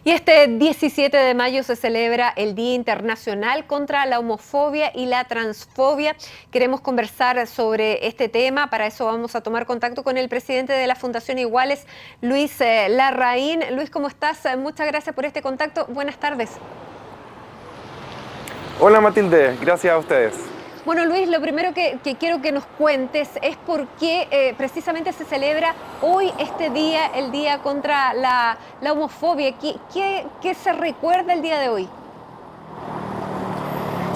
Y este 17 de mayo se celebra el Día Internacional contra la Homofobia y la Transfobia. Queremos conversar sobre este tema. Para eso vamos a tomar contacto con el presidente de la Fundación Iguales, Luis Larraín. Luis, ¿cómo estás? Muchas gracias por este contacto. Buenas tardes. Hola Matilde, gracias a ustedes. Bueno, Luis, lo primero que quiero que nos cuentes es por qué precisamente se celebra hoy este día, el Día contra la Homofobia. ¿Qué se recuerda el día de hoy?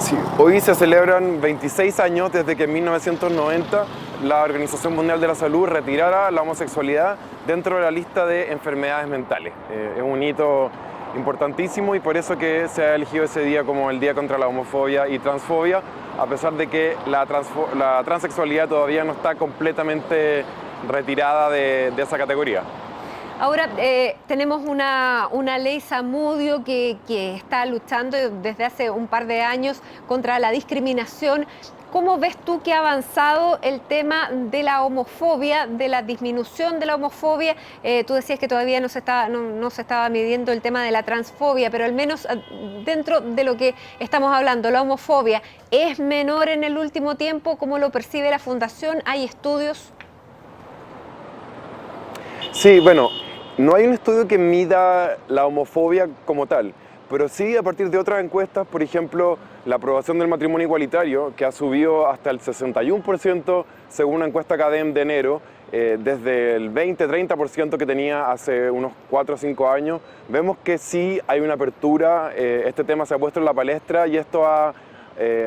Sí, hoy se celebran 26 años desde que en 1990 la Organización Mundial de la Salud retirara la homosexualidad dentro de la lista de enfermedades mentales. Es un hito importantísimo y por eso que se ha elegido ese día como el Día contra la Homofobia y Transfobia, a pesar de que la transexualidad todavía no está completamente retirada de esa categoría. Ahora tenemos una ley Zamudio que está luchando desde hace un par de años contra la discriminación. ¿Cómo ves tú que ha avanzado el tema de la homofobia, de la disminución de la homofobia? Tú decías que todavía no se estaba midiendo el tema de la transfobia, pero al menos dentro de lo que estamos hablando, la homofobia, ¿es menor en el último tiempo? ¿Cómo lo percibe la Fundación? ¿Hay estudios? Sí, bueno, no hay un estudio que mida la homofobia como tal, pero sí a partir de otras encuestas, por ejemplo, la aprobación del matrimonio igualitario, que ha subido hasta el 61% según una encuesta CADEM de enero, desde el 20-30% que tenía hace unos 4 o 5 años, vemos que sí hay una apertura, este tema se ha puesto en la palestra y esto ha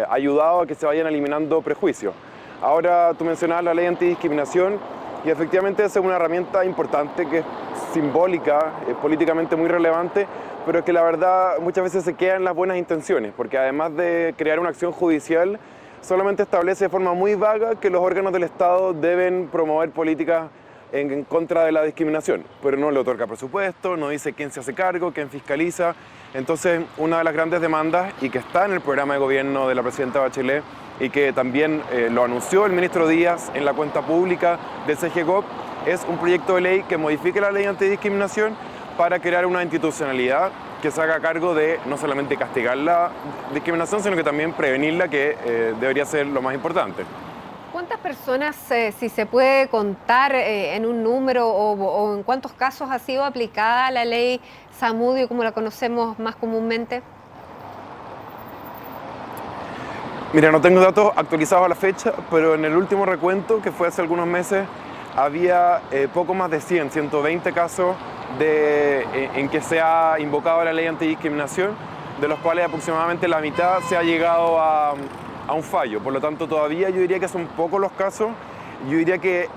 ayudado a que se vayan eliminando prejuicios. Ahora tú mencionabas la ley antidiscriminación y efectivamente es una herramienta importante que es simbólica, políticamente muy relevante, pero que la verdad muchas veces se queda en las buenas intenciones, porque además de crear una acción judicial, solamente establece de forma muy vaga que los órganos del Estado deben promover políticas en contra de la discriminación, pero no le otorga presupuesto, no dice quién se hace cargo, quién fiscaliza. Entonces, una de las grandes demandas, y que está en el programa de gobierno de la presidenta Bachelet, y que también lo anunció el ministro Díaz en la cuenta pública del CGCOP, es un proyecto de ley que modifique la ley antidiscriminación para crear una institucionalidad que se haga cargo de no solamente castigar la discriminación, sino que también prevenirla, que debería ser lo más importante. ¿Cuántas personas, si se puede contar en un número o en cuántos casos ha sido aplicada la ley Zamudio, como la conocemos más comúnmente? Mira, no tengo datos actualizados a la fecha, pero en el último recuento, que fue hace algunos meses, había poco más de 120 casos en que se ha invocado la ley antidiscriminación, de los cuales aproximadamente la mitad se ha llegado a un fallo. Por lo tanto, todavía yo diría que son pocos los casos. Yo diría que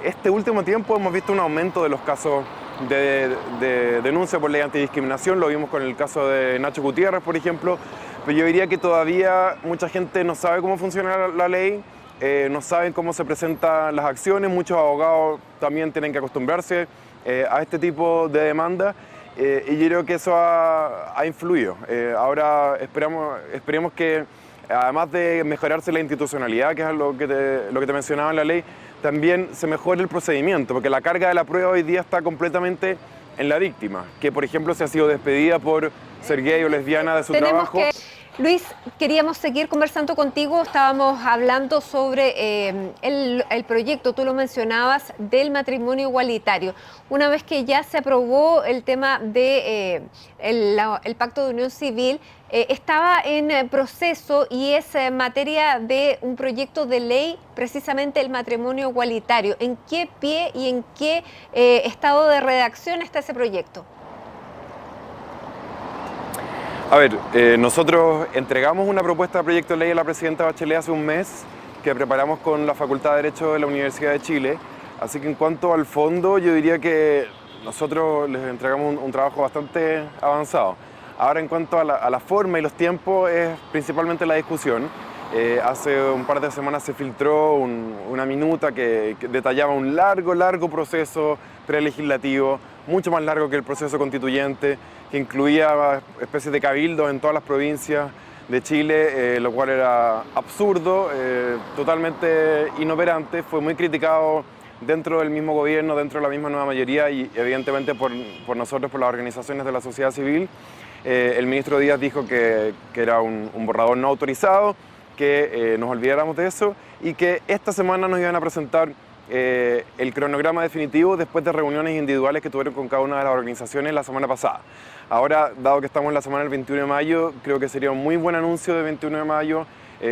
este último tiempo hemos visto un aumento de los casos de denuncia por ley antidiscriminación. Lo vimos con el caso de Nacho Gutiérrez, por ejemplo. Pero yo diría que todavía mucha gente no sabe cómo funciona la ley, no saben cómo se presentan las acciones. Muchos abogados también tienen que acostumbrarse a este tipo de demandas. Y yo creo que eso ha influido. Ahora esperemos que, además de mejorarse la institucionalidad, que es lo que te mencionaba en la ley, también se mejore el procedimiento, porque la carga de la prueba hoy día está completamente en la víctima, que por ejemplo se ha sido despedida por ser gay o lesbiana de su trabajo. Luis, queríamos seguir conversando contigo, estábamos hablando sobre el proyecto, tú lo mencionabas, del matrimonio igualitario. Una vez que ya se aprobó el tema de el pacto de unión civil, estaba en proceso y es materia de un proyecto de ley, precisamente el matrimonio igualitario. ¿En qué pie y en qué estado de redacción está ese proyecto? A ver, nosotros entregamos una propuesta de proyecto de ley a la presidenta Bachelet hace un mes, que preparamos con la Facultad de Derecho de la Universidad de Chile. Así que en cuanto al fondo, yo diría que nosotros les entregamos un trabajo bastante avanzado. Ahora, en cuanto a la forma y los tiempos, es principalmente la discusión. Hace un par de semanas se filtró una minuta que detallaba un largo proceso prelegislativo, mucho más largo que el proceso constituyente, que incluía especies de cabildos en todas las provincias de Chile, lo cual era absurdo, totalmente inoperante. Fue muy criticado dentro del mismo gobierno, dentro de la misma nueva mayoría y evidentemente por nosotros, por las organizaciones de la sociedad civil. El ministro Díaz dijo que era un borrador no autorizado, que nos olvidáramos de eso y que esta semana nos iban a presentar el cronograma definitivo después de reuniones individuales que tuvieron con cada una de las organizaciones la semana pasada. Ahora, dado que estamos en la semana del 21 de mayo, creo que sería un muy buen anuncio del 21 de mayo,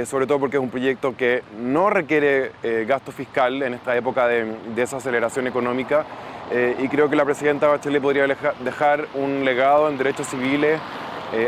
sobre todo porque es un proyecto que no requiere gasto fiscal en esta época de desaceleración económica y creo que la presidenta Bachelet podría dejar un legado en derechos civiles,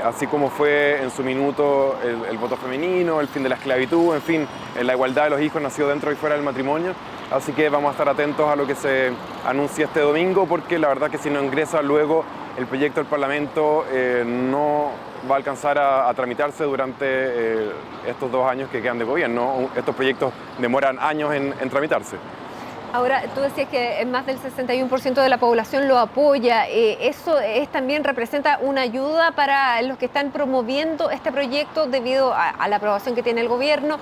así como fue en su minuto el voto femenino, el fin de la esclavitud, en fin, la igualdad de los hijos nacidos dentro y fuera del matrimonio. Así que vamos a estar atentos a lo que se anuncia este domingo, porque la verdad que si no ingresa luego el proyecto del Parlamento no va a alcanzar a tramitarse durante estos 2 años que quedan de gobierno. Estos proyectos demoran años en tramitarse. Ahora, tú decías que más del 61% de la población lo apoya. ¿Eso también representa una ayuda para los que están promoviendo este proyecto debido a la aprobación que tiene el gobierno?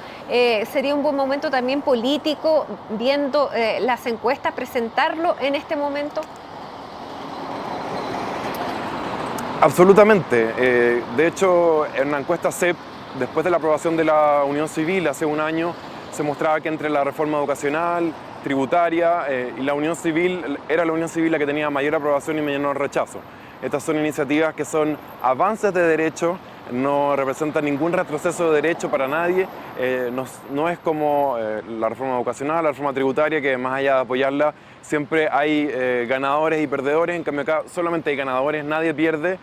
¿Sería un buen momento también político, viendo las encuestas, presentarlo en este momento? Absolutamente. De hecho, en una encuesta CEP, después de la aprobación de la Unión Civil hace un año, se mostraba que entre la reforma educacional, tributaria y la Unión Civil, era la Unión Civil la que tenía mayor aprobación y menor rechazo. Estas son iniciativas que son avances de derecho, no representan ningún retroceso de derecho para nadie, no es como la reforma educacional, la reforma tributaria, que más allá de apoyarla, siempre hay ganadores y perdedores, en cambio acá solamente hay ganadores, nadie pierde,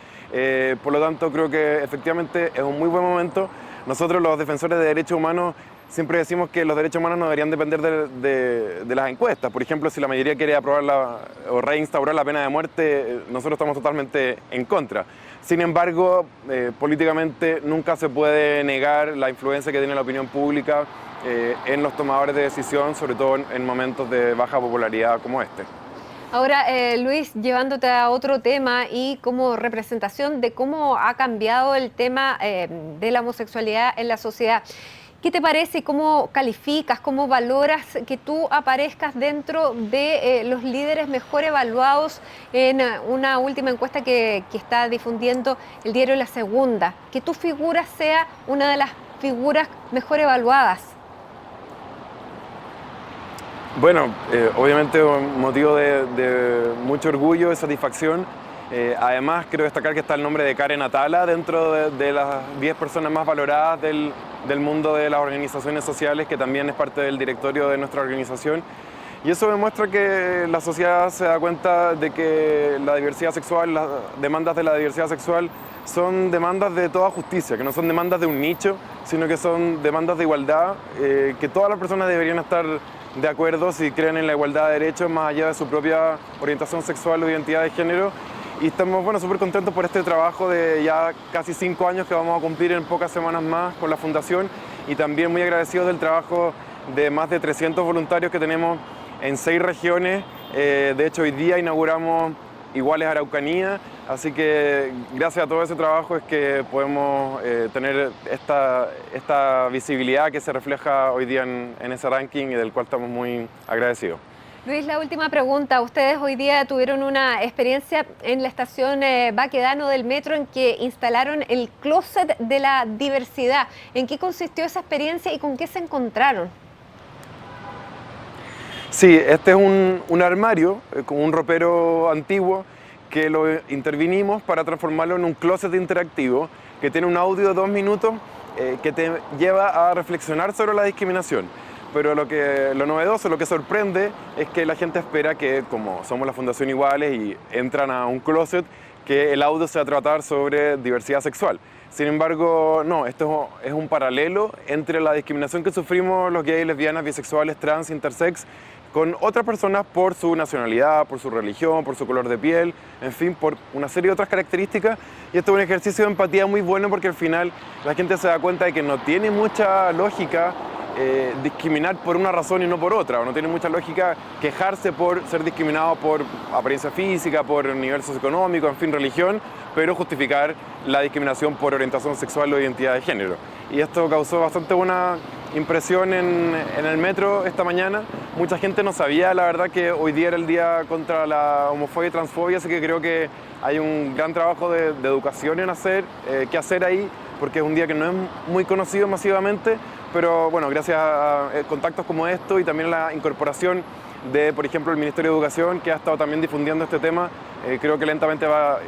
por lo tanto creo que efectivamente es un muy buen momento. Nosotros los defensores de derechos humanos siempre decimos que los derechos humanos no deberían depender de las encuestas. Por ejemplo, si la mayoría quiere aprobar o reinstaurar la pena de muerte, nosotros estamos totalmente en contra. Sin embargo, políticamente nunca se puede negar la influencia que tiene la opinión pública en los tomadores de decisión, sobre todo en momentos de baja popularidad como este. Ahora, Luis, llevándote a otro tema y como representación de cómo ha cambiado el tema de la homosexualidad en la sociedad, ¿qué te parece y cómo calificas, cómo valoras que tú aparezcas dentro de los líderes mejor evaluados en una última encuesta que está difundiendo el diario La Segunda? Que tu figura sea una de las figuras mejor evaluadas. Bueno, obviamente un motivo de mucho orgullo y satisfacción. Además, quiero destacar que está el nombre de Karen Atala dentro de las 10 personas más valoradas del mundo de las organizaciones sociales, que también es parte del directorio de nuestra organización. Y eso demuestra que la sociedad se da cuenta de que la diversidad sexual, las demandas de la diversidad sexual son demandas de toda justicia, que no son demandas de un nicho, sino que son demandas de igualdad, que todas las personas deberían estar de acuerdo si creen en la igualdad de derechos más allá de su propia orientación sexual o identidad de género. Y estamos súper contentos por este trabajo de ya casi 5 años que vamos a cumplir en pocas semanas más con la Fundación, y también muy agradecidos del trabajo de más de 300 voluntarios que tenemos en 6 regiones. De hecho, hoy día inauguramos Iguales Araucanía, así que gracias a todo ese trabajo es que podemos tener esta visibilidad que se refleja hoy día en ese ranking y del cual estamos muy agradecidos. Luis, la última pregunta. Ustedes hoy día tuvieron una experiencia en la estación Baquedano del metro en que instalaron el closet de la diversidad. ¿En qué consistió esa experiencia y con qué se encontraron? Sí, este es un armario, como un ropero antiguo, que lo intervinimos para transformarlo en un closet interactivo que tiene un audio de 2 minutos que te lleva a reflexionar sobre la discriminación. Pero lo novedoso, lo que sorprende, es que la gente espera que, como somos la Fundación Iguales y entran a un closet, que el audio sea tratar sobre diversidad sexual. Sin embargo, no, esto es un paralelo entre la discriminación que sufrimos los gays, lesbianas, bisexuales, trans, intersex, con otras personas por su nacionalidad, por su religión, por su color de piel, en fin, por una serie de otras características. Y esto es un ejercicio de empatía muy bueno porque al final la gente se da cuenta de que no tiene mucha lógica discriminar por una razón y no por otra. No tiene mucha lógica quejarse por ser discriminado por apariencia física, por nivel socioeconómico, en fin, religión, pero justificar la discriminación por orientación sexual o identidad de género. Y esto causó bastante buena impresión en el metro esta mañana. Mucha gente no sabía, la verdad, que hoy día era el día contra la homofobia y transfobia, así que creo que hay un gran trabajo de educación en que hacer ahí, porque es un día que no es muy conocido masivamente, pero bueno, gracias a contactos como esto y también la incorporación de, por ejemplo, el Ministerio de Educación, que ha estado también difundiendo este tema, creo que lentamente va a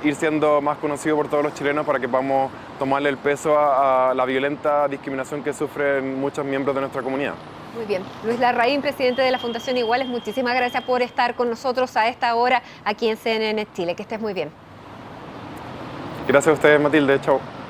ir siendo más conocido por todos los chilenos para que podamos tomarle el peso a la violenta discriminación que sufren muchos miembros de nuestra comunidad. Muy bien. Luis Larraín, presidente de la Fundación Iguales, muchísimas gracias por estar con nosotros a esta hora aquí en CNN Chile. Que estés muy bien. Gracias a ustedes, Matilde. Chao.